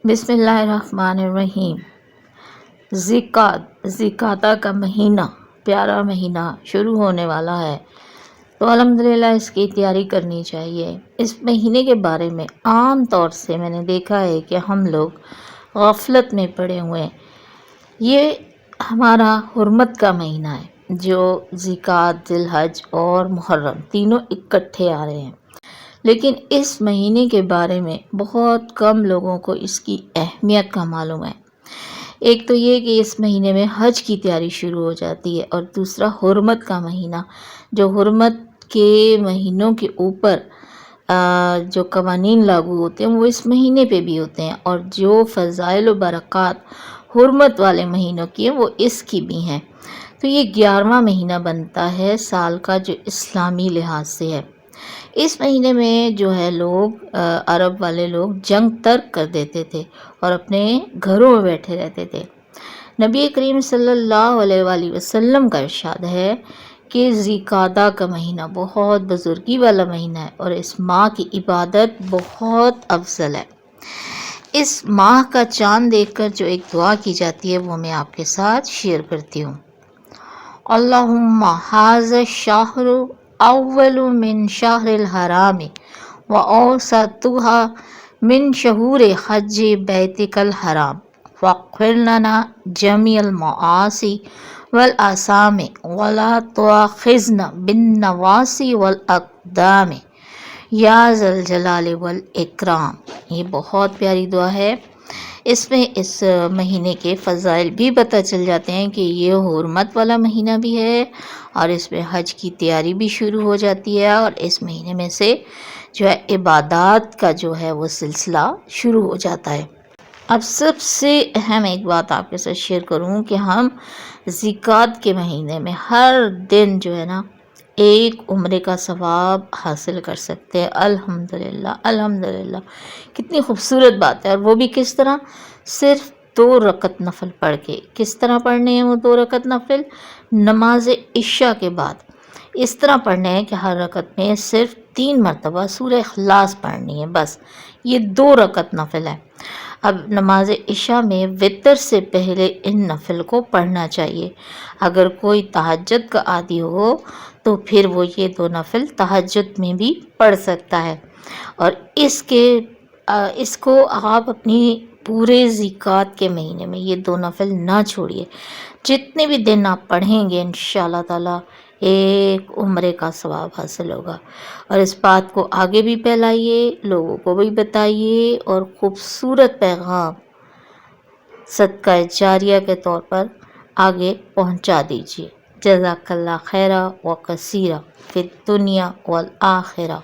بسم اللہ الرحمن الرحیم۔ ذوالقعدہ کا مہینہ، پیارا مہینہ شروع ہونے والا ہے، تو الحمدللہ اس کی تیاری کرنی چاہیے۔ اس مہینے کے بارے میں عام طور سے میں نے دیکھا ہے کہ ہم لوگ غفلت میں پڑے ہوئے ہیں۔ یہ ہمارا حرمت کا مہینہ ہے، جو ذوالقعدہ، ذی الحج اور محرم تینوں اکٹھے آ رہے ہیں، لیکن اس مہینے کے بارے میں بہت کم لوگوں کو اس کی اہمیت کا معلوم ہے۔ ایک تو یہ کہ اس مہینے میں حج کی تیاری شروع ہو جاتی ہے، اور دوسرا حرمت کا مہینہ، جو حرمت کے مہینوں کے اوپر جو قوانین لاگو ہوتے ہیں وہ اس مہینے پہ بھی ہوتے ہیں، اور جو فضائل و برکات حرمت والے مہینوں کی ہیں وہ اس کی بھی ہیں۔ تو یہ 11واں مہینہ بنتا ہے سال کا، جو اسلامی لحاظ سے ہے۔ اس مہینے میں جو ہے لوگ عرب والے لوگ جنگ ترک کر دیتے تھے اور اپنے گھروں میں بیٹھے رہتے تھے۔ نبی کریم صلی اللہ علیہ وآلہ وسلم کا ارشاد ہے کہ ذوالقعدہ کا مہینہ بہت بزرگی والا مہینہ ہے، اور اس ماہ کی عبادت بہت افضل ہے۔ اس ماہ کا چاند دیکھ کر جو ایک دعا کی جاتی ہے وہ میں آپ کے ساتھ شیئر کرتی ہوں۔ اللہم ھذا الشہر اول من شہر الحرام واوسطہ من شہور حج بیتک الحرام فاغفر لنا جمیع المعاصی والآثام ولا تؤاخذنا بالنواسی والاقدام یا ذا الجلال والاکرام۔ یہ بہت پیاری دعا ہے۔ اس میں اس مہینے کے فضائل بھی پتہ چل جاتے ہیں کہ یہ حرمت والا مہینہ بھی ہے، اور اس میں حج کی تیاری بھی شروع ہو جاتی ہے، اور اس مہینے میں سے جو ہے عبادات کا جو ہے وہ سلسلہ شروع ہو جاتا ہے۔ اب سب سے اہم ایک بات آپ کے ساتھ شیئر کروں کہ ہم ذوالقعدہ کے مہینے میں ہر دن جو ہے نا ایک عمرے کا ثواب حاصل کر سکتے ہیں۔ الحمدللہ الحمدللہ، کتنی خوبصورت بات ہے، اور وہ بھی کس طرح؟ صرف 2 رکعت نفل پڑھ کے۔ کس طرح پڑھنے ہیں وہ 2 رکعت نفل؟ نماز عشاء کے بعد اس طرح پڑھنے ہیں کہ ہر رکعت میں صرف 3 مرتبہ سورہ اخلاص پڑھنی ہے، بس یہ 2 رکعت نفل ہے۔ اب نماز عشاء میں وتر سے پہلے ان نفل کو پڑھنا چاہیے۔ اگر کوئی تہجد کا عادی ہو تو پھر وہ یہ 2 نفل تہجد میں بھی پڑھ سکتا ہے، اور اس کو آپ اپنی پورے ذوالقعدہ کے مہینے میں یہ 2 نفل نہ چھوڑیے۔ جتنے بھی دن آپ پڑھیں گے انشاءاللہ تعالی ایک عمرے کا ثواب حاصل ہوگا، اور اس بات کو آگے بھی پھیلائیے، لوگوں کو بھی بتائیے، اور خوبصورت پیغام صدقہ جاریہ کے طور پر آگے پہنچا دیجیے۔ جزاک اللہ خیرا و کثیرا فی الدنیا والآخرہ۔